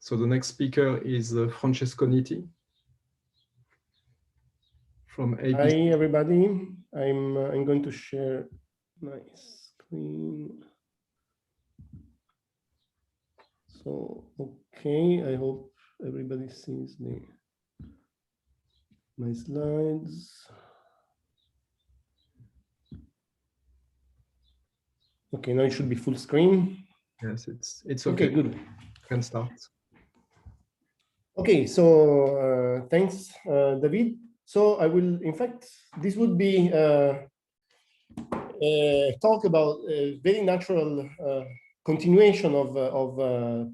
So the next speaker is Francesco Nitti from ABC. Hi, everybody. I'm going to share my screen. So, okay, I hope everybody sees my slides. Okay, now it should be full screen. Yes, it's okay. Okay, good. Can start. Okay, so thanks, David. So I will, in fact, this would be talk about a very natural continuation of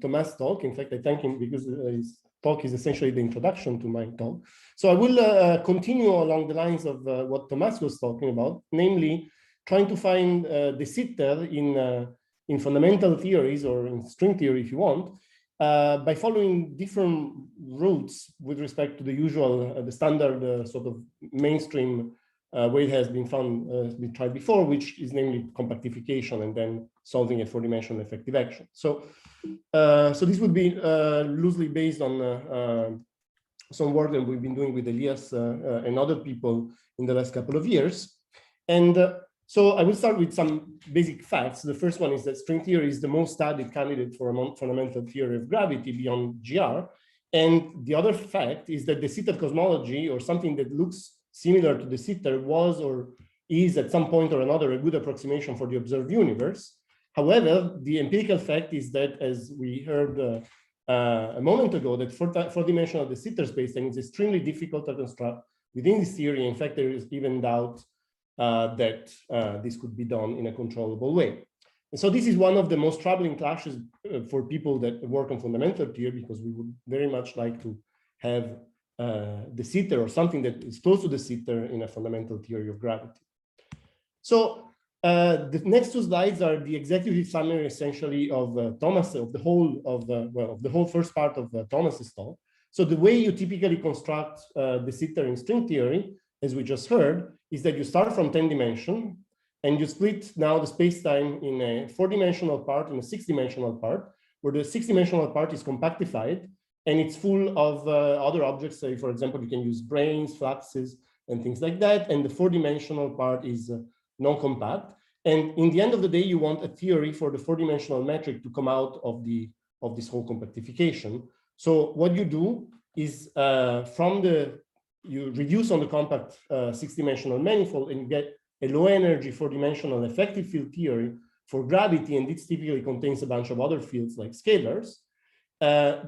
Thomas' talk. In fact, I thank him because his talk is essentially the introduction to my talk. So I will continue along the lines of what Thomas was talking about, namely trying to find de Sitter in fundamental theories or in string theory, if you want, by following different routes with respect to the usual, the standard sort of mainstream way it has been found, been tried before, which is namely compactification and then solving a four-dimensional effective action. So, so this would be loosely based on some work that we've been doing with Elias and other people in the last couple of years. And so I will start with some basic facts. The first one is that string theory is the most studied candidate for a fundamental theory of gravity beyond GR. And the other fact is that de Sitter cosmology, or something that looks similar to de Sitter, was or is at some point or another a good approximation for the observed universe. However, the empirical fact is that, as we heard a moment ago, that four-dimensional de Sitter spacetime is extremely difficult to construct within this theory. In fact, there is even doubt that this could be done in a controllable way. And so this is one of the most troubling clashes for people that work on fundamental theory, because we would very much like to have de Sitter or something that is close to de Sitter in a fundamental theory of gravity. So the next two slides are the executive summary, essentially, of Thomas, of the whole first part of Thomas's talk. So the way you typically construct de Sitter in string theory, as we just heard, is that you start from 10 dimension and you split now the space-time in a 4-dimensional part and a 6-dimensional part, where the 6-dimensional part is compactified and it's full of other objects. Say, for example, you can use branes, fluxes, and things like that. And the 4-dimensional part is non-compact. And in the end of the day, you want a theory for the 4-dimensional metric to come out of this whole compactification. So what you do is you reduce on the compact 6-dimensional manifold and you get a low energy 4-dimensional effective field theory for gravity, and this typically contains a bunch of other fields like scalars.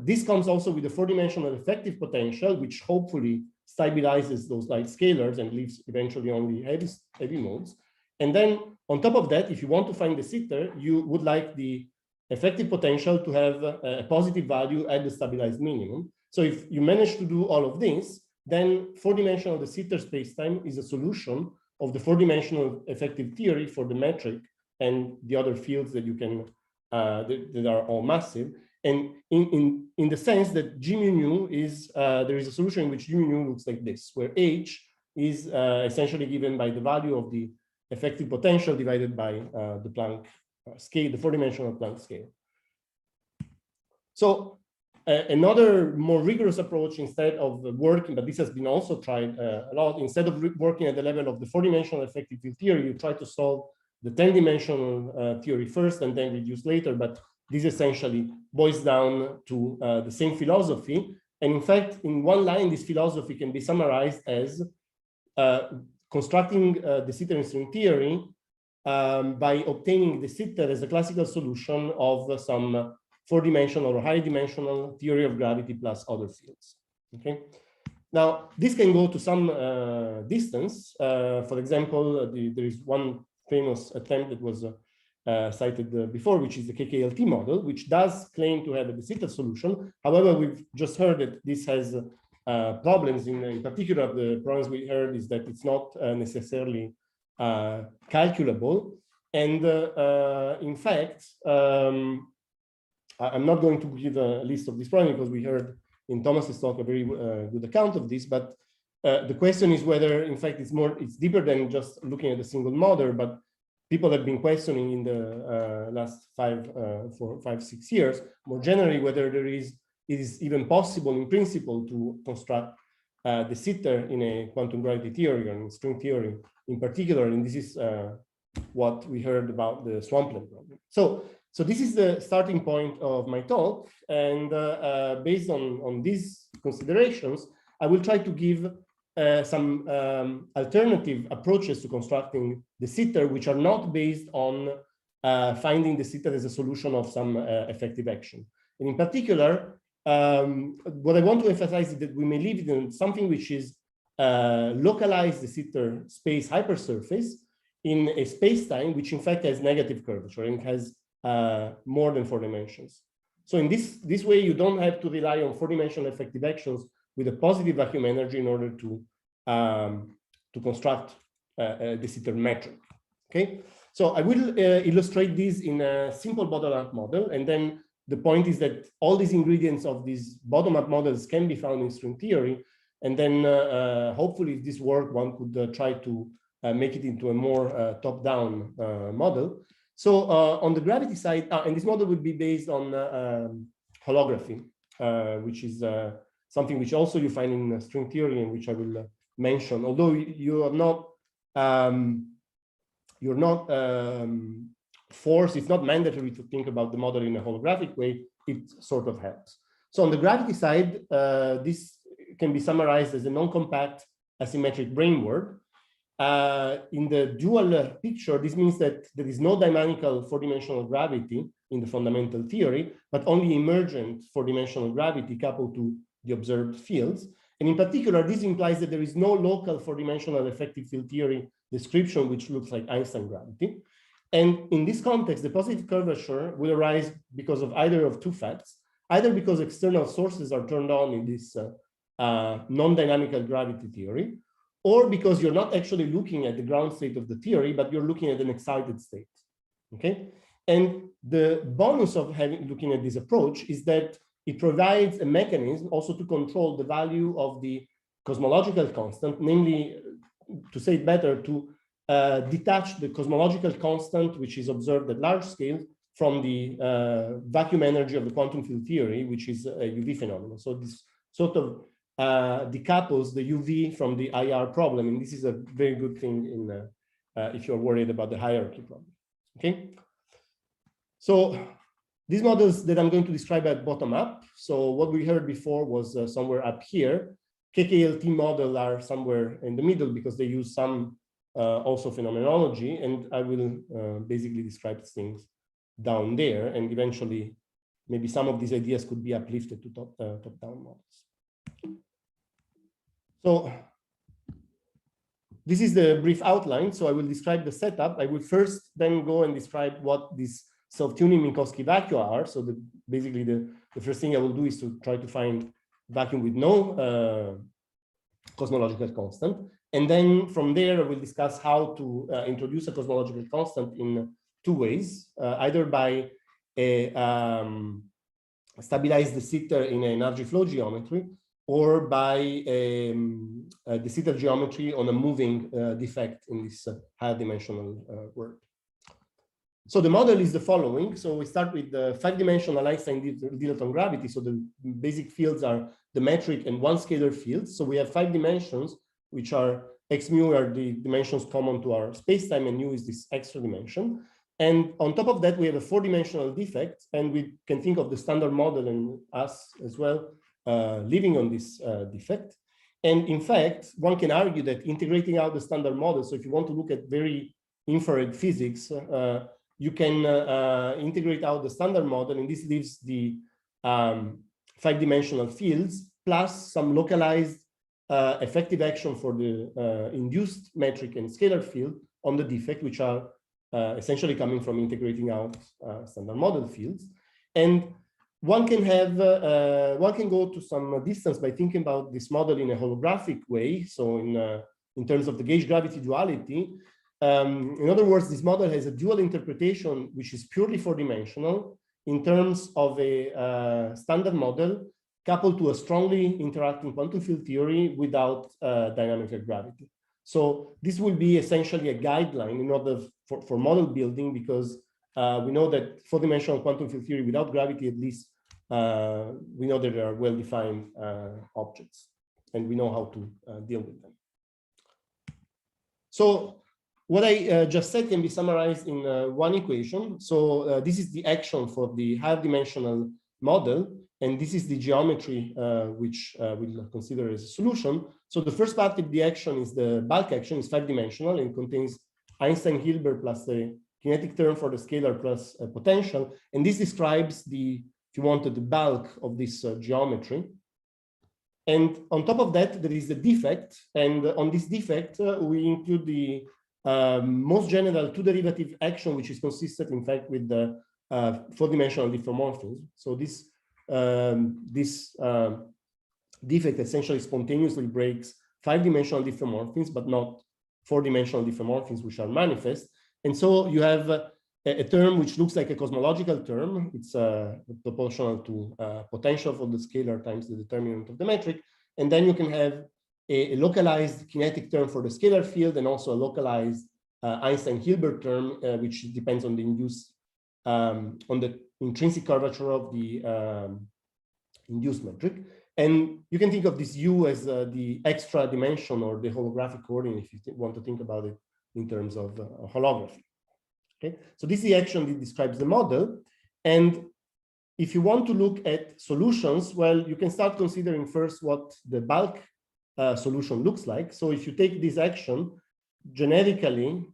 This comes also with a 4-dimensional effective potential, which hopefully stabilizes those light scalars and leaves eventually only heavy modes. And then on top of that, if you want to find de Sitter, you would like the effective potential to have a positive value at the stabilized minimum. So if you manage to do all of this, then 4-dimensional de Sitter spacetime is a solution of the 4-dimensional effective theory for the metric and the other fields that you can that are all massive. And in the sense that G mu nu is there is a solution in which G mu nu looks like this, where H is essentially given by the value of the effective potential divided by the Planck scale, the 4-dimensional Planck scale. So another more rigorous approach, instead of working, but this has been also tried a lot, instead of working at the level of the 4-dimensional effective field theory, you try to solve the 10-dimensional theory first and then reduce later. But this essentially boils down to the same philosophy. And in fact, in one line, this philosophy can be summarized as constructing de Sitter in string theory by obtaining de Sitter as a classical solution of some 4-dimensional or high-dimensional theory of gravity plus other fields. Okay. Now, this can go to some distance. For example, there is one famous attempt that was cited before, which is the KKLT model, which does claim to have a de Sitter solution. However, we've just heard that this has problems. In particular, the problems we heard is that it's not necessarily calculable. And in fact, I'm not going to give a list of this problem because we heard in Thomas's talk a very good account of this. But the question is whether, in fact, it's deeper than just looking at a single model. But people have been questioning in the last 5, 6 years, more generally, whether there is it is even possible in principle to construct de Sitter in a quantum gravity theory or in string theory in particular, and this is what we heard about the swampland problem. So this is the starting point of my talk, and based on these considerations, I will try to give some alternative approaches to constructing de Sitter, which are not based on finding de Sitter as a solution of some effective action. And in particular, what I want to emphasize is that we may live in something which is localized de Sitter space hypersurface in a space-time which in fact has negative curvature and has more than 4 dimensions. So in this way, you don't have to rely on 4-dimensional effective actions with a positive vacuum energy in order to construct a de Sitter metric. Okay, so I will illustrate this in a simple bottom-up model, and then the point is that all these ingredients of these bottom-up models can be found in string theory, and then hopefully, if this works, one could try to make it into a more top-down model. So on the gravity side, and this model would be based on holography, which is something which also you find in string theory and which I will mention. Although you are not, you're not forced, it's not mandatory to think about the model in a holographic way, it sort of helps. So on the gravity side, this can be summarized as a non-compact asymmetric brane world. In the dual picture, this means that there is no dynamical 4-dimensional gravity in the fundamental theory, but only emergent 4-dimensional gravity coupled to the observed fields. And in particular, this implies that there is no local 4-dimensional effective field theory description, which looks like Einstein gravity. And in this context, the positive curvature will arise because of either of two facts, either because external sources are turned on in this non-dynamical gravity theory, or because you're not actually looking at the ground state of the theory, but you're looking at an excited state, okay? And the bonus of looking at this approach is that it provides a mechanism also to control the value of the cosmological constant, namely, to say it better, to detach the cosmological constant, which is observed at large scale, from the vacuum energy of the quantum field theory, which is a UV phenomenon. So this sort of decouples the UV from the IR problem, and this is a very good thing in if you're worried about the hierarchy problem. Okay, so these models that I'm going to describe are bottom up. So what we heard before was somewhere up here. KKLT model are somewhere in the middle because they use some also phenomenology, and I will basically describe things down there, and eventually maybe some of these ideas could be uplifted to top-down models. So this is the brief outline. So I will describe the setup. I will first then go and describe what these self-tuning Minkowski vacua are. So basically the first thing I will do is to try to find vacuum with no cosmological constant. And then from there, I will discuss how to introduce a cosmological constant in two ways, either by a stabilize de Sitter in an RG flow geometry, or by a de Sitter geometry on a moving defect in this higher dimensional world. So the model is the following. So we start with the 5-dimensional Einstein-Dilaton gravity. So the basic fields are the metric and one scalar field. So we have 5 dimensions, which are x mu are the dimensions common to our space-time, and nu is this extra dimension. And on top of that, we have a 4-dimensional defect, and we can think of the standard model and us as well living on this defect. And in fact, one can argue that integrating out the standard model, so if you want to look at very infrared physics, you can integrate out the standard model, and this leaves the 5-dimensional fields plus some localized effective action for the induced metric and scalar field on the defect, which are essentially coming from integrating out standard model fields. And one can have one can go to some distance by thinking about this model in a holographic way. So in terms of the gauge gravity duality, in other words, this model has a dual interpretation, which is purely 4-dimensional in terms of a standard model coupled to a strongly interacting quantum field theory without dynamical gravity. So this will be essentially a guideline in order for model building, because we know that 4-dimensional quantum field theory without gravity at least we know that they are well-defined objects, and we know how to deal with them. So what I just said can be summarized in one equation. So this is the action for the higher dimensional model, and this is the geometry which we'll consider as a solution. So the first part of the action is the bulk action, is 5-dimensional and contains Einstein-Hilbert plus the kinetic term for the scalar plus potential. And this describes the, if you wanted, the bulk of this geometry. And on top of that, there is the defect. And on this defect, we include the most general two-derivative action, which is consistent, in fact, with the 4-dimensional diffeomorphism. So this defect essentially spontaneously breaks 5-dimensional diffeomorphisms, but not 4-dimensional diffeomorphisms, which are manifest. And so you have a term which looks like a cosmological term. It's proportional to potential for the scalar times the determinant of the metric. And then you can have a localized kinetic term for the scalar field, and also a localized Einstein-Hilbert term, which depends on the induced, on the intrinsic curvature of the induced metric. And you can think of this U as the extra dimension, or the holographic coordinate, if you want to think about it in terms of holography. Okay, so this is the action that describes the model. And if you want to look at solutions, well, you can start considering first what the bulk solution looks like. So if you take this action, generically,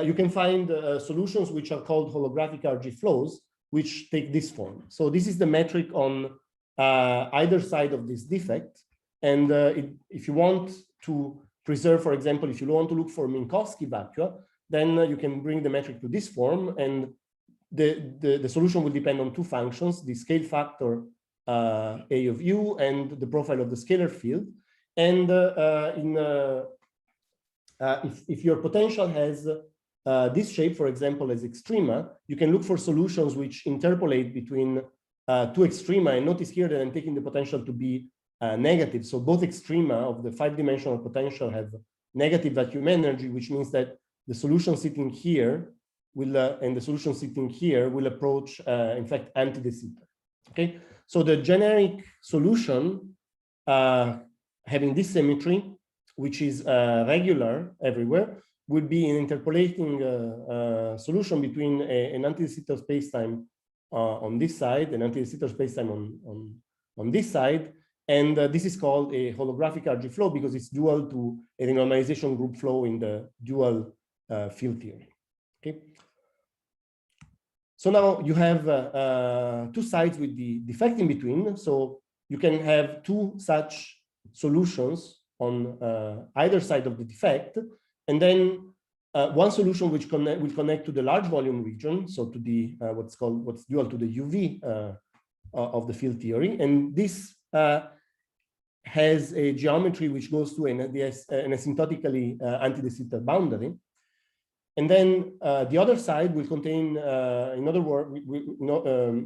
you can find solutions which are called holographic RG flows, which take this form. So this is the metric on either side of this defect. And if you want to preserve, for example, if you want to look for Minkowski vacua, then you can bring the metric to this form, and the solution will depend on two functions: the scale factor A of U and the profile of the scalar field. And if your potential has this shape, for example, as extrema, you can look for solutions which interpolate between two extrema. And notice here that I'm taking the potential to be negative. So both extrema of the 5-dimensional potential have negative vacuum energy, which means that the solution sitting here will and the solution sitting here will approach, in fact, anti-de Sitter. Okay, so the generic solution having this symmetry, which is regular everywhere, would be an interpolating solution between an anti-de Sitter spacetime on this side, and anti-de Sitter spacetime on this side. And this is called a holographic RG flow because it's dual to a renormalization group flow in the dual field theory. Okay. So now you have two sides with the defect in between. So you can have two such solutions on either side of the defect, and then one solution which will connect to the large volume region, so to the what's dual to the UV of the field theory, and this has a geometry which goes to an asymptotically anti-de Sitter boundary. And then the other side will contain, in other words,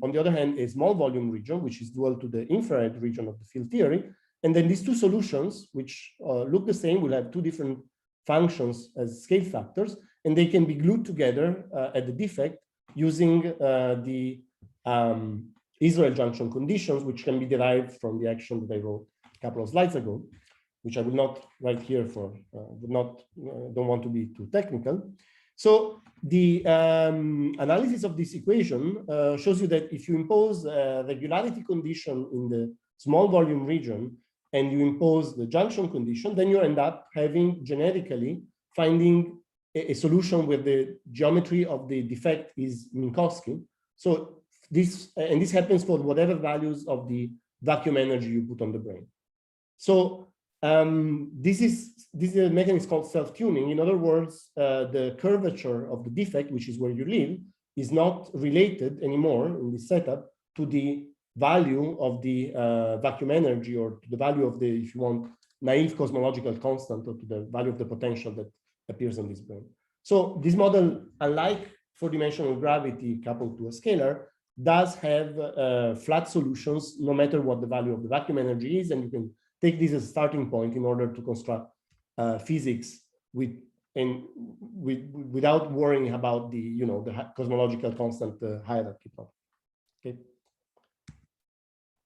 on the other hand, a small volume region, which is dual to the infrared region of the field theory. And then these two solutions, which look the same, will have two different functions as scale factors, and they can be glued together at the defect using the Israel junction conditions, which can be derived from the action that I wrote a couple of slides ago, which I will not write here for, don't want to be too technical. So the analysis of this equation shows you that if you impose a regularity condition in the small volume region and you impose the junction condition, then you end up having generically finding a solution where the geometry of the defect is Minkowski. So this happens for whatever values of the vacuum energy you put on the brane. So this is a mechanism called self-tuning. In other words, the curvature of the defect, which is where you live, is not related anymore in this setup to the value of the vacuum energy, or to the value of the, if you want, naive cosmological constant, or to the value of the potential that appears on this brane. So this model, unlike 4-dimensional gravity coupled to a scalar, does have flat solutions no matter what the value of the vacuum energy is, and you can take this as a starting point in order to construct physics without worrying about the the cosmological constant hierarchy problem. Okay.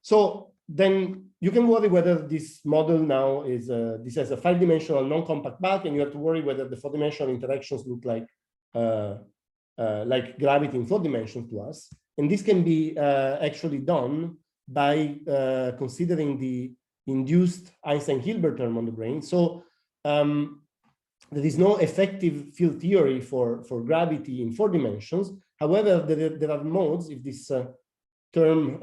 So then you can worry whether this model now is, this has a 5-dimensional non-compact bulk, and you have to worry whether the 4-dimensional interactions look like gravity in 4 dimensions to us. And this can be actually done by considering the induced Einstein-Hilbert term on the brane. So there is no effective field theory for gravity in 4 dimensions. However, there are modes if this term,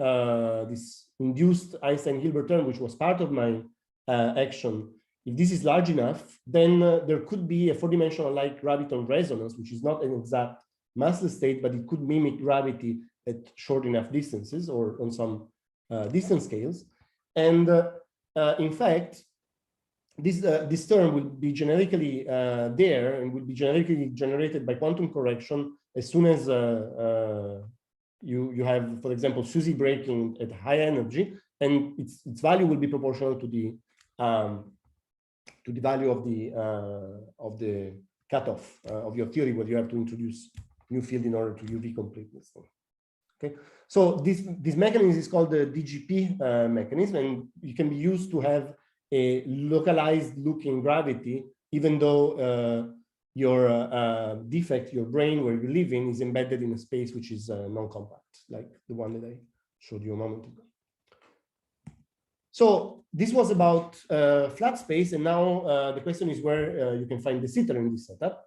this induced Einstein-Hilbert term, which was part of my action, if this is large enough, then there could be a 4-dimensional like graviton resonance, which is not an exact massless state, but it could mimic gravity at short enough distances or on some distance scales. And in fact, this term will be generically there and will be generically generated by quantum correction as soon as you have, for example, SUSY breaking at high energy, and its value will be proportional to the value of the cutoff of your theory, where you have to introduce new field in order to UV completeness. Okay, so this mechanism is called the DGP mechanism, and it can be used to have a localized look in gravity, even though your defect, your brane where you live in, is embedded in a space which is non-compact, like the one that I showed you a moment ago. So this was about flat space, and now the question is where you can find de Sitter in this setup.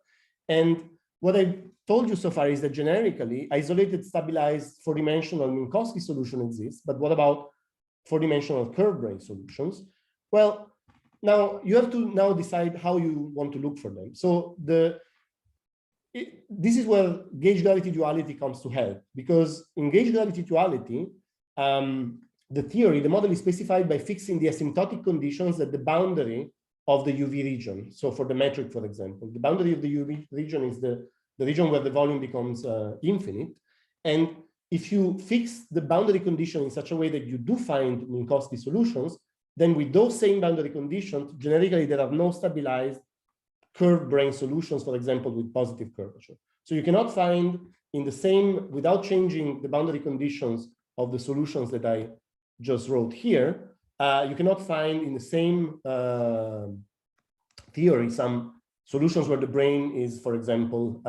And what I told you so far is that generically, isolated stabilized 4-dimensional Minkowski solution exists, but what about 4-dimensional curved brane solutions? Well, now you have to now decide how you want to look for them. So this is where gauge gravity duality comes to help, because in gauge gravity duality, the theory, the model is specified by fixing the asymptotic conditions at the boundary of the UV region. So for the metric, for example, the boundary of the UV region is the region where the volume becomes infinite. And if you fix the boundary condition in such a way that you do find Minkowski solutions, then with those same boundary conditions, generically there are no stabilized curved brane solutions, for example, with positive curvature. So you cannot find in the same, without changing the boundary conditions of the solutions that I just wrote here, you cannot find in the same theory some solutions where the brane is, for example,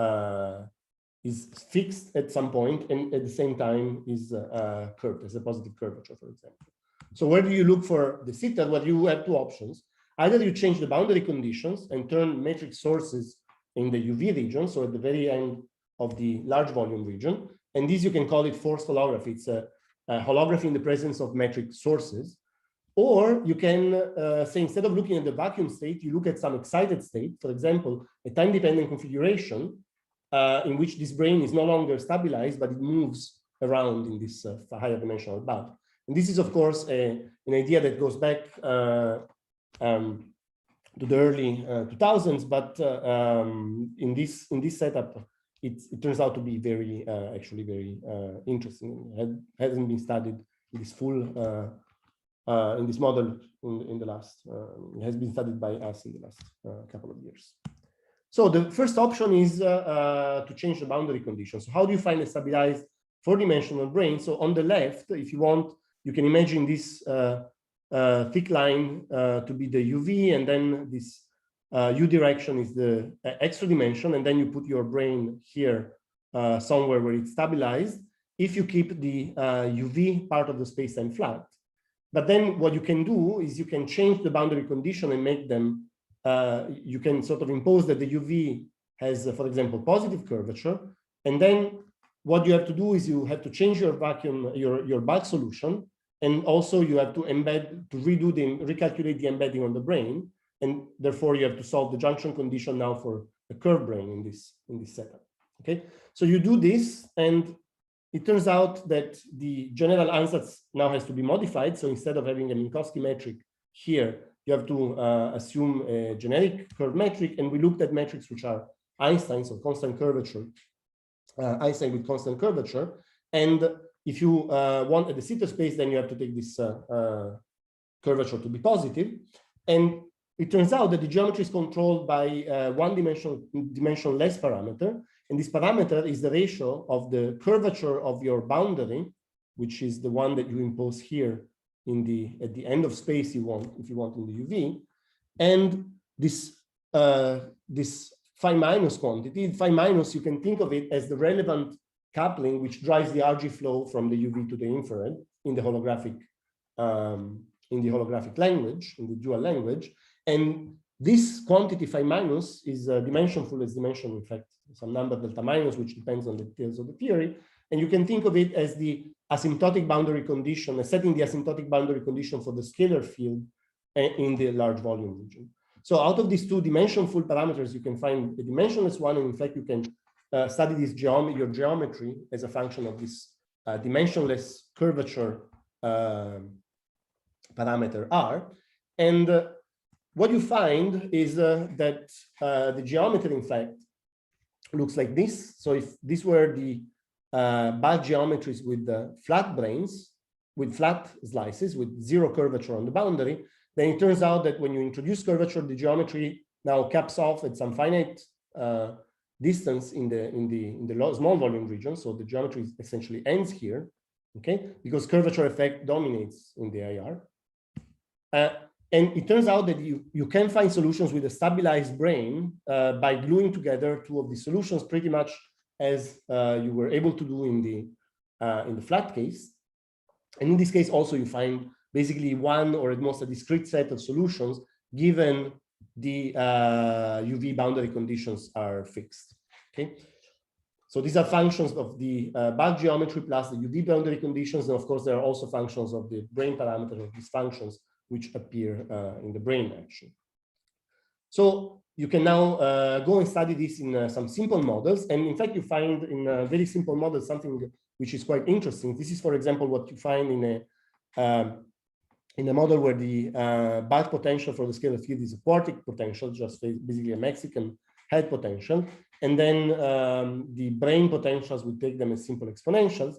is fixed at some point and at the same time is curved as a positive curvature, for example. So where do you look for de Sitter? Well, you have two options. Either you change the boundary conditions and turn metric sources in the UV region, so at the very end of the large volume region, and this you can call it forced holography. It's a holography in the presence of metric sources. Or you can say, instead of looking at the vacuum state, you look at some excited state, for example, a time-dependent configuration in which this brane is no longer stabilized, but it moves around in this higher dimensional bulk. And this is, of course, an idea that goes back to the early 2000s, but in this setup, it turns out to be very, actually very interesting. It hasn't been studied in this full, in this model in the last, it has been studied by us in the last couple of years. So the first option is to change the boundary conditions. So how do you find a stabilized 4-dimensional brane? So on the left, if you want, you can imagine this thick line to be the UV, and then this U direction is the extra dimension, and then you put your brane here somewhere where it's stabilized, if you keep the UV part of the space-time flat. But then what you can do is you can change the boundary condition and make them, you can sort of impose that the UV has, for example, positive curvature. And then what you have to do is you have to change your vacuum, your bulk solution. And also you have to embed, to recalculate the embedding on the brane. And therefore you have to solve the junction condition now for a curved brane in this setup. Okay, so you do this, and it turns out that the general ansatz now has to be modified. So instead of having a Minkowski metric here, you have to assume a generic curve metric. And we looked at metrics which are Einstein, so constant curvature, Einstein with constant curvature. And if you want a de Sitter space, then you have to take this curvature to be positive. And it turns out that the geometry is controlled by one dimensionless parameter. And this parameter is the ratio of the curvature of your boundary, which is the one that you impose here in the at the end of space you want, if you want, in the UV, and this this phi minus quantity. Phi minus, you can think of it as the relevant coupling which drives the RG flow from the UV to the infrared in the holographic language, in the dual language. And this quantity phi minus is dimensionful as dimension, in fact, some number delta minus, which depends on the details of the theory. And you can think of it as the asymptotic boundary condition, setting the asymptotic boundary condition for the scalar field in the large volume region. So out of these two dimensionful parameters, you can find a dimensionless one. And in fact, you can study this your geometry as a function of this dimensionless curvature parameter R. And what you find is that the geometry, in fact, looks like this. So if these were the bulk geometries with the flat branes, with flat slices, with zero curvature on the boundary, then it turns out that when you introduce curvature, the geometry now caps off at some finite distance in the small volume region. So the geometry essentially ends here, okay, because curvature effect dominates in the IR. And it turns out that you can find solutions with a stabilized brane by gluing together two of the solutions, pretty much as you were able to do in the flat case. And in this case, also you find basically one or at most a discrete set of solutions given the UV boundary conditions are fixed. Okay, so these are functions of the bulk geometry plus the UV boundary conditions, and of course there are also functions of the brane parameters of these functions which appear in the brane action. So you can now go and study this in some simple models, and in fact you find in a very simple model something which is quite interesting. This is, for example, what you find in a model where the bulk potential for the scalar field is a quartic potential, just basically a Mexican head potential. And then the brane potentials, we take them as simple exponentials.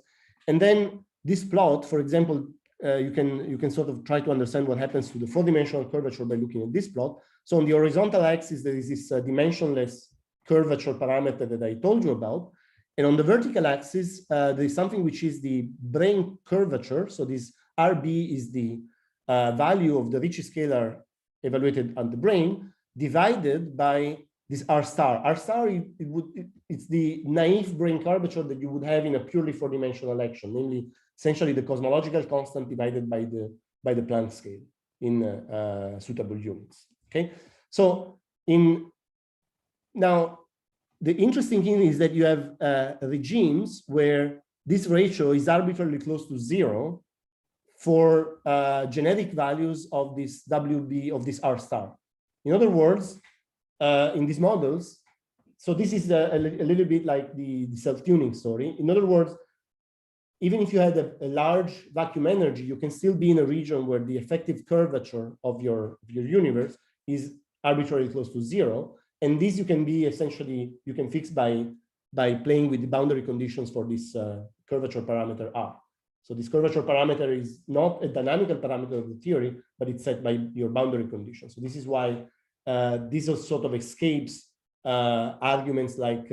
And then this plot, for example, you can sort of try to understand what happens to the four-dimensional curvature by looking at this plot. So on the horizontal axis, there is this dimensionless curvature parameter that I told you about. And on the vertical axis, there is something which is the brane curvature. So this RB is the value of the Ricci scalar evaluated on the brane divided by this R star. R star, it's the naive brane curvature that you would have in a purely four-dimensional action, namely essentially the cosmological constant divided by the Planck scale in suitable units. Okay, so now the interesting thing is that you have regimes where this ratio is arbitrarily close to zero for generic values of this WB of this R star. In other words, in these models, so this is a little bit like the self-tuning story. In other words, even if you had a large vacuum energy, you can still be in a region where the effective curvature of your universe is arbitrarily close to zero. And this you can be essentially, you can fix by playing with the boundary conditions for this curvature parameter R. So this curvature parameter is not a dynamical parameter of the theory, but it's set by your boundary conditions. So this is why this sort of escapes arguments like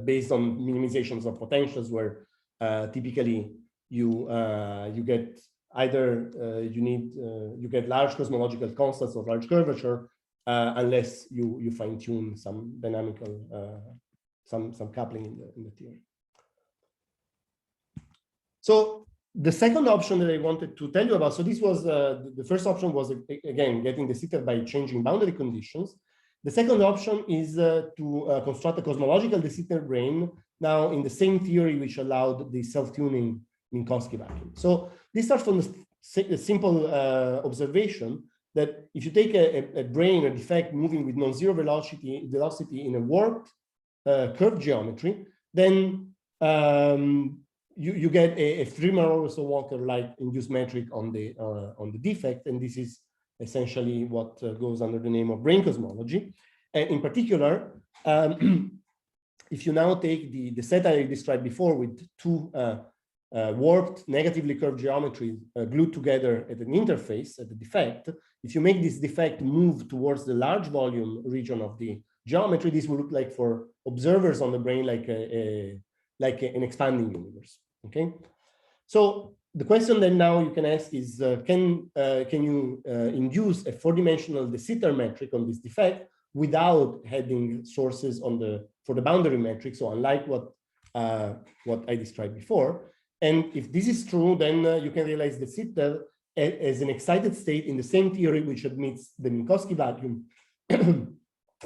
based on minimizations of potentials, where typically you get either you get large cosmological constants or large curvature unless you fine tune some dynamical some coupling in the theory. So the second option that I wanted to tell you about, so this was the first option was again getting de Sitter by changing boundary conditions. The second option is to construct a cosmological de Sitter brane, now in the same theory which allowed the self-tuning Minkowski vacuum. So this starts from the simple observation that if you take a brane, a defect moving with non-zero velocity in a warped curved geometry, then you get a Freeman-Robertson-Walker-like induced metric on the defect, and this is essentially what goes under the name of brane cosmology. And in particular, if you now take the set I described before with two warped, negatively curved geometries glued together at an interface at the defect, if you make this defect move towards the large volume region of the geometry, this will look like for observers on the brane like an expanding universe. Okay, So the question then now you can ask is, can you induce a 4-dimensional de Sitter metric on this defect without having sources for the boundary metric? So unlike what I described before. And if this is true, then you can realize de Sitter as an excited state in the same theory which admits the Minkowski vacuum,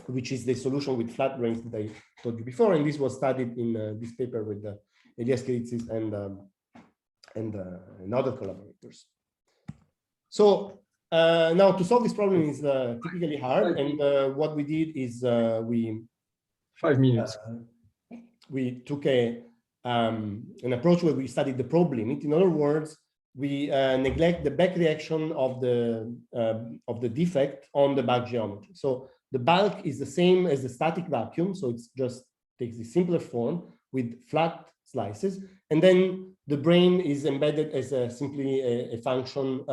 which is the solution with flat branes that I told you before. And this was studied in this paper with Elias Kiritsis and other collaborators. So now to solve this problem is typically hard. And what we did is we 5 minutes. We took an approach where we studied the probe limit. In other words, we neglect the back reaction of the defect on the bulk geometry. So the bulk is the same as the static vacuum. So it just takes the simpler form with flat slices. And then the brane is embedded as simply a function,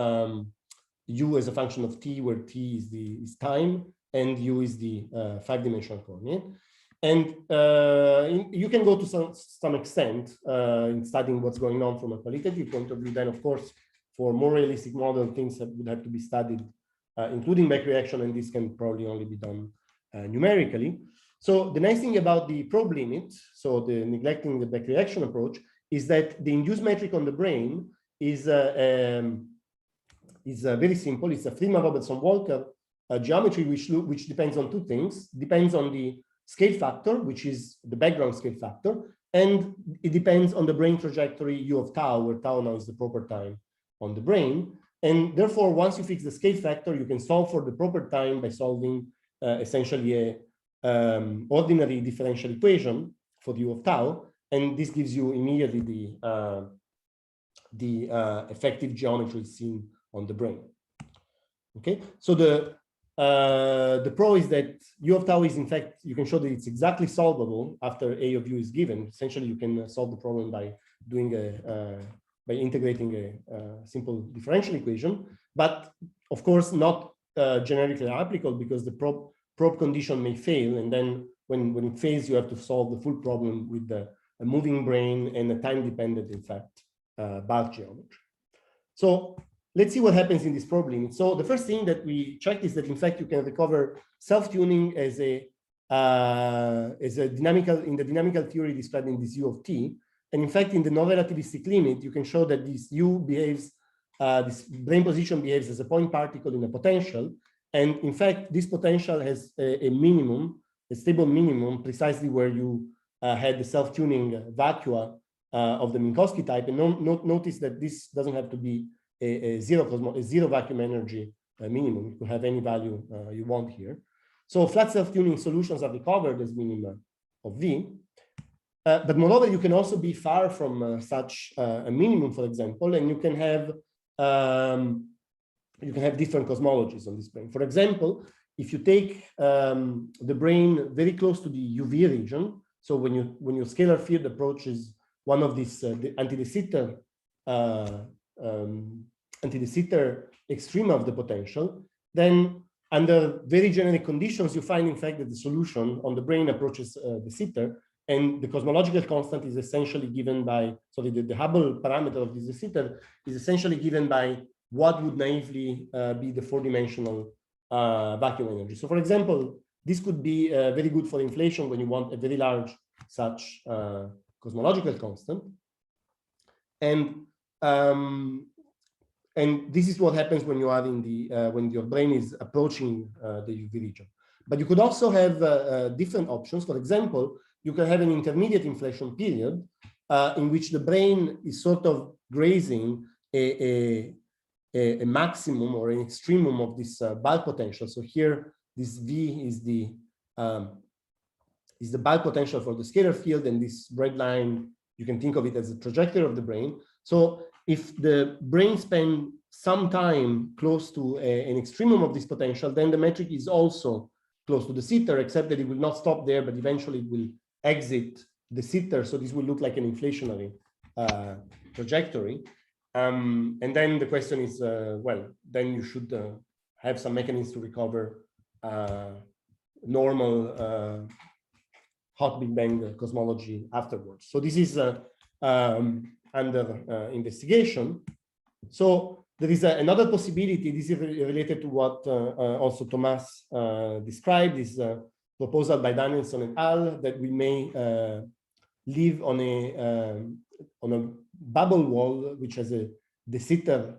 u as a function of t, where t is time and u is the 5-dimensional coordinate. And you can go to some extent in studying what's going on from a qualitative point of view. Then, of course, for more realistic model, things would have to be studied, including back reaction, and this can probably only be done numerically. So the nice thing about the probe limit, so the neglecting the back reaction approach, is that the induced metric on the brane is very simple. It's a Friedman-Robertson-Walker geometry, which depends on two things. Depends on the scale factor, which is the background scale factor, and it depends on the brane trajectory u of tau, where tau now is the proper time on the brane. And therefore, once you fix the scale factor, you can solve for the proper time by solving essentially a ordinary differential equation for the u of tau, and this gives you immediately the effective geometry seen on the brane. Okay, so the pro is that u of tau is, in fact, you can show that it's exactly solvable after a of u is given. Essentially, you can solve the problem by doing by integrating a simple differential equation, but of course not generically applicable, because the probe condition may fail, and then when it fails, you have to solve the full problem with a moving brane and a time-dependent, in fact, bulk geometry. So let's see what happens in this probe limit. So the first thing that we checked is that, in fact, you can recover self-tuning as a dynamical, in the dynamical theory described in this u of t. And in fact, in the non-relativistic limit, you can show that this u behaves, this brane position behaves as a point particle in a potential. And in fact, this potential has a minimum, a stable minimum, precisely where you had the self-tuning vacua of the Minkowski type. And notice that this doesn't have to be a zero vacuum energy minimum. You could have any value you want here. So flat self-tuning solutions are recovered as minima of V. But moreover, you can also be far from such a minimum, for example, and you can have different cosmologies on this brane. For example, if you take the brane very close to the UV region, so when your scalar field approaches one of these anti-de Sitter extrema of the potential, then under very generic conditions, you find, in fact, that the solution on the brane approaches de Sitter, and the cosmological constant is essentially given by, so the Hubble parameter of this de Sitter is essentially given by what would naively be the 4-dimensional vacuum energy. So, for example, this could be very good for inflation when you want a very large such cosmological constant. And this is what happens when you are in the when your brane is approaching the UV region. But you could also have different options. For example, you can have an intermediate inflation period in which the brane is sort of grazing a maximum or an extremum of this bulk potential. So here, this V is the bulk potential for the scalar field, and this red line, you can think of it as the trajectory of the brane. So if the brane spends some time close to an extremum of this potential, then the metric is also close to the Sitter, except that it will not stop there, but eventually it will exit the Sitter. So this will look like an inflationary trajectory. And then the question is, well, then you should have some mechanisms to recover normal hot Big Bang cosmology afterwards. So this is under investigation. So there is another possibility. This is related to what also Thomas described, this proposal by Danielson et al. That we may live on a bubble wall which has a de Sitter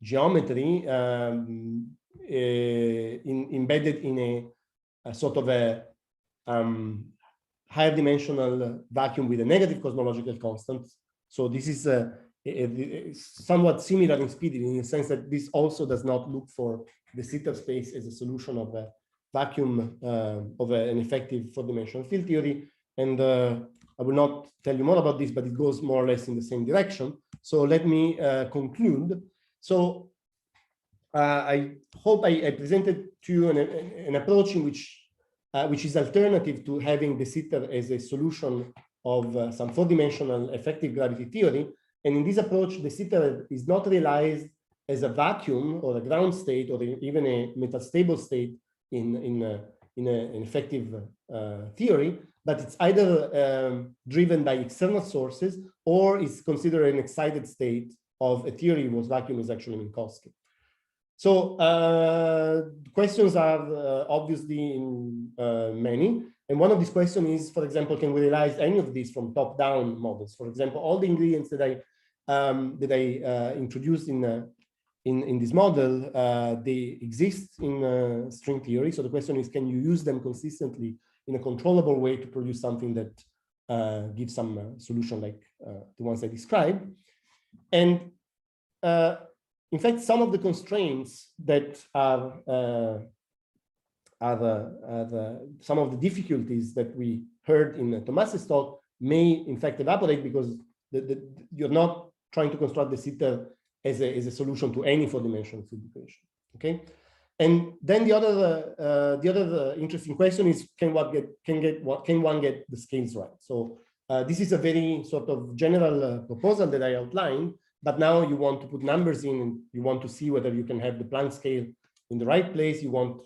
geometry embedded in a sort of a higher dimensional vacuum with a negative cosmological constant. So this is somewhat similar in speed in the sense that this also does not look for the Sitter space as a solution of a vacuum of an effective four-dimensional field theory. And I will not tell you more about this, but it goes more or less in the same direction. So let me conclude. So I hope I presented to you an approach in which is alternative to having de Sitter as a solution of some four-dimensional effective gravity theory. And in this approach, de Sitter is not realized as a vacuum or a ground state or even a metastable state in an effective theory, but it's either driven by external sources or is considered an excited state of a theory whose vacuum is actually Minkowski. So questions are obviously many. And one of these questions is, for example, can we realize any of these from top-down models? For example, all the ingredients that I introduced in this model, they exist in string theory. So the question is, can you use them consistently in a controllable way to produce something that gives some solution like the ones I described? And in fact, some of the constraints that are some of the difficulties that we heard in Thomas's talk may in fact evaporate because you're not trying to construct de Sitter as a solution to any four-dimensional field equation. Okay, and then the other interesting question is, can one get the scales right? So this is a very sort of general proposal that I outlined, but now you want to put numbers in and you want to see whether you can have the Planck scale in the right place. You want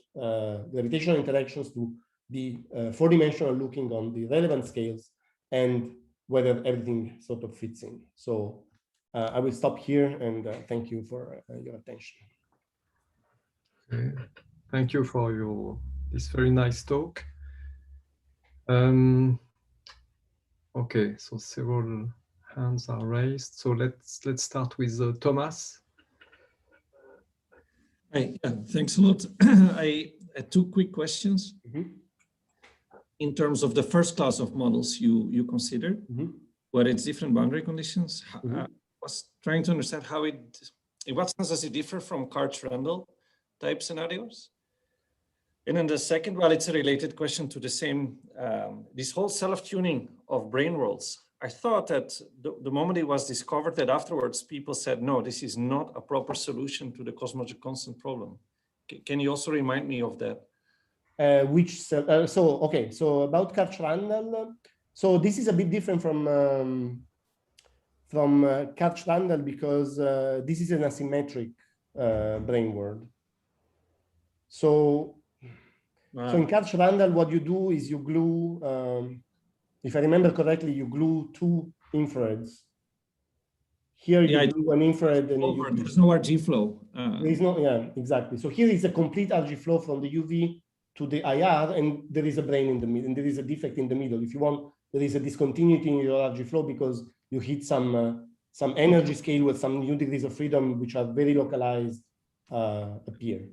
gravitational interactions to be four-dimensional looking on the relevant scales and whether everything sort of fits in. So I will stop here and thank you for your attention. Okay. Thank you for this very nice talk. Okay, so several hands are raised. So let's start with Thomas. Hi, yeah, thanks a lot. I had two quick questions. Mm-hmm. In terms of the first class of models you considered, Mm-hmm. what its different boundary conditions. Mm-hmm. I was trying to understand how in what sense does it differ from Karch-Randall type scenarios? And then the second, well, it's a related question to the same, this whole self-tuning of brane worlds. I thought that the moment it was discovered that afterwards people said, no, this is not a proper solution to the cosmological constant problem. Can you also remind me of that? So about Karch-Randall, so this is a bit different from Karch-Randall because this is an asymmetric brane world. So in Karch-Randall, what you do is you glue, if I remember correctly, you glue two infrareds. Here you glue an infrared and there's no RG flow. There is no, yeah, exactly. So here is a complete RG flow from the UV to the IR, and there is a brane in the middle, and there is a defect in the middle. If you want, there is a discontinuity in your RG flow because you hit some energy scale with some new degrees of freedom, which are very localized, appear.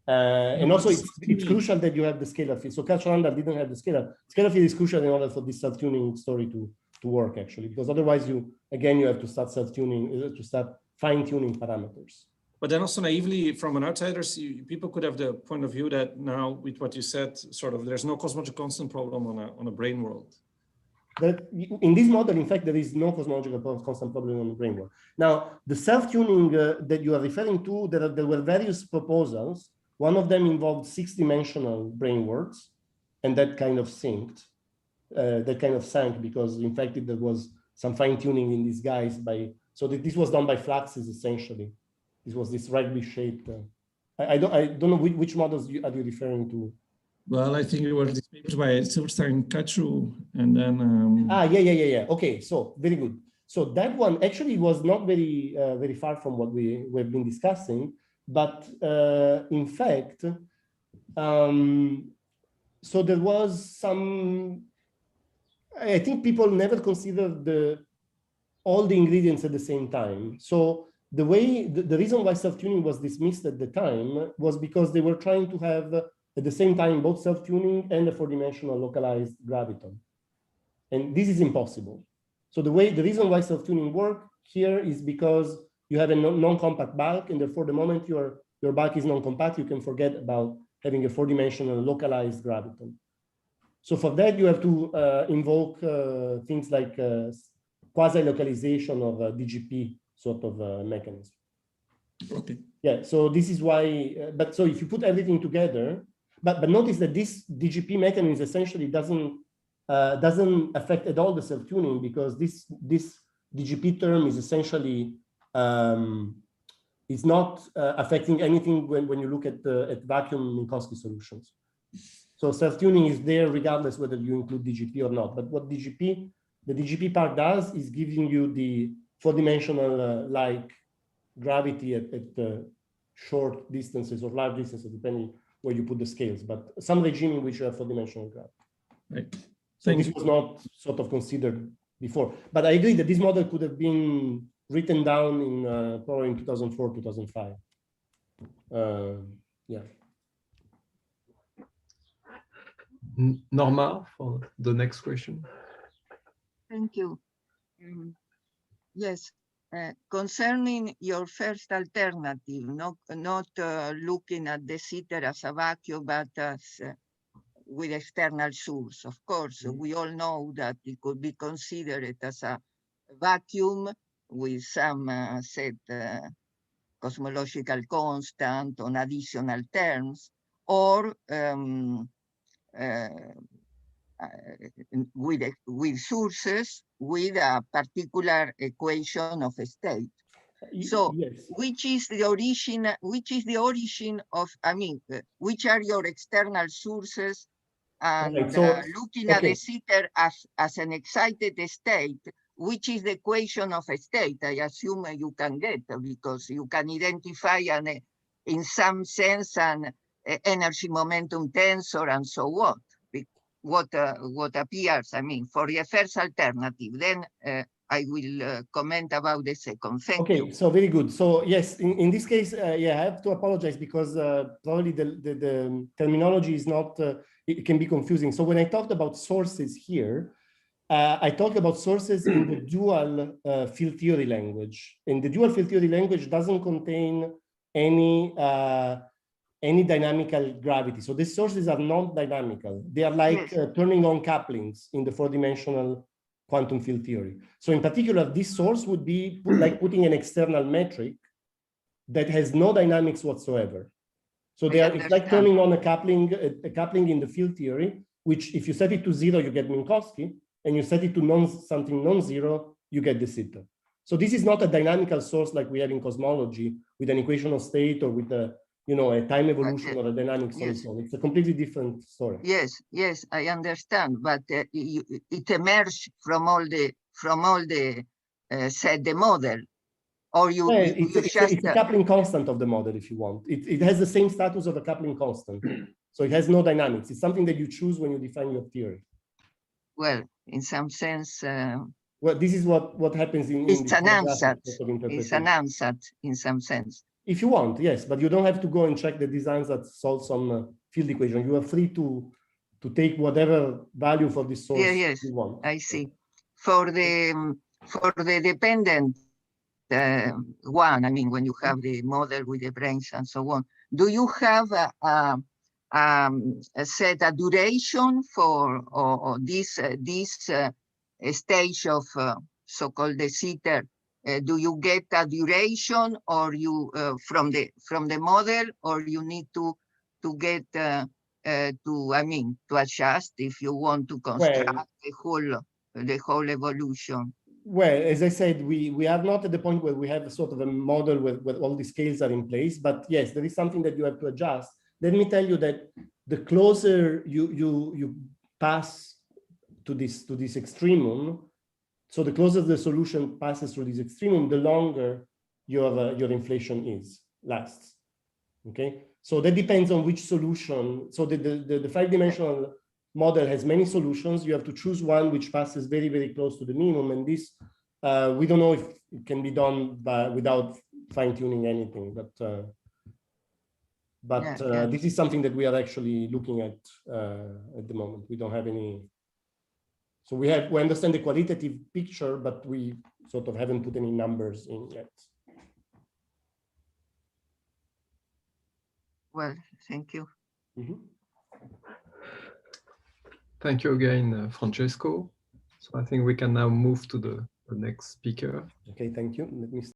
And also, it's crucial that you have the scalar field. So Karch-Randall didn't have the scalar. Scalar field is crucial in order for this self-tuning story to work, actually, because otherwise you have to start self-tuning, to start fine-tuning parameters. But then also naively, from an outsider, people could have the point of view that now, with what you said, sort of, there's no cosmological constant problem on a brane world. That in this model, in fact, there is no cosmological constant problem on the brane world. Now, the self-tuning that you are referring to, there were various proposals. One of them involved 6-dimensional brane worlds, and that kind of sank because, in fact, there was some fine-tuning in these guys so this was done by fluxes, essentially. This was this rugby shaped. I don't know which models are you referring to Well, I think it was this paper by Silverstein and Kachu, and then yeah. Okay, so very good. So that one actually was not very very far from what we've been discussing, but in fact, so there was some. I think people never considered all the ingredients at the same time. So the reason why self-tuning was dismissed at the time was because they were trying to have at the same time both self-tuning and a four-dimensional localized graviton. And this is impossible. So the reason why self-tuning works here is because you have a non-compact bulk, and therefore the moment your bulk is non-compact, you can forget about having a four-dimensional localized graviton. So for that, you have to invoke things like quasi-localization of a DGP sort of mechanism. okay. Yeah, so this is why, but so if you put everything together, but notice that this DGP mechanism essentially doesn't affect at all the self-tuning, because this DGP term is essentially is not affecting anything when you look at vacuum Minkowski solutions. So self-tuning is there regardless whether you include DGP or not. But what the DGP part does is giving you the four-dimensional like gravity at short distances or large distances, depending where you put the scales, but some regime in which you have four-dimensional gravity. Right. So this was not sort of considered before. But I agree that this model could have been written down in probably in 2004, 2005. Yeah. Norma, for the next question. Thank you. Yes, concerning your first alternative, not looking at de Sitter as a vacuum, but as with external source. Of course, we all know that it could be considered as a vacuum with some set cosmological constant on additional terms, or with sources with a particular equation of a state. So yes. which is the origin of, I mean, which are your external sources? And right, so, looking at the Sitter as an excited state, which is the equation of a state, I assume you can get, because you can identify in some sense an energy momentum tensor and so on. What appears, I mean, for the first alternative. Then I will comment about the second. Thank you. Okay, so very good. So yes, in this case, yeah, I have to apologize because probably the terminology is not, it can be confusing. So when I talked about sources here, I talked about sources in the dual field theory language. And the dual field theory language doesn't contain any dynamical gravity. So these sources are non-dynamical. They are like turning on couplings in the four-dimensional quantum field theory. So in particular, this source would be like putting an external metric that has no dynamics whatsoever. So it's like turning on a coupling in the field theory, which if you set it to 0, you get Minkowski, and you set it to something non-zero, you get de Sitter. So this is not a dynamical source like we have in cosmology with an equation of state or with a a time evolution or a dynamic solution. It's a completely different story. Yes, I understand, but it emerged from all the the model, or it's a coupling constant of the model if you want. It has the same status of a coupling constant, so it has no dynamics. It's something that you choose when you define your theory. Well, in some sense. Well, this is what happens in it's an ansatz. It's an ansatz in some sense. If you want, yes, but you don't have to go and check the designs that solve some field equation. You are free to take whatever value for this source you want. I see. For the dependent one, I mean, when you have the model with the branes and so on, do you have a duration for this stage of so-called de Sitter? Do you get a duration, or you from the model, or you need to get to adjust if you want to construct the whole evolution? Well, as I said, we are not at the point where we have a sort of a model where all the scales are in place, but yes, there is something that you have to adjust. Let me tell you that the closer you pass to this extremum, so the closer the solution passes through this extremum, the longer your inflation lasts. Okay, so that depends on which solution. So the 5-dimensional model has many solutions. You have to choose one which passes very, very close to the minimum, and this we don't know if it can be done without fine-tuning anything, but this is something that we are actually looking at the moment. We don't have any. So we understand the qualitative picture, but we sort of haven't put any numbers in yet. Well, thank you. Mm-hmm. Thank you again, Francesco. So I think we can now move to the next speaker. Okay, thank you. Let me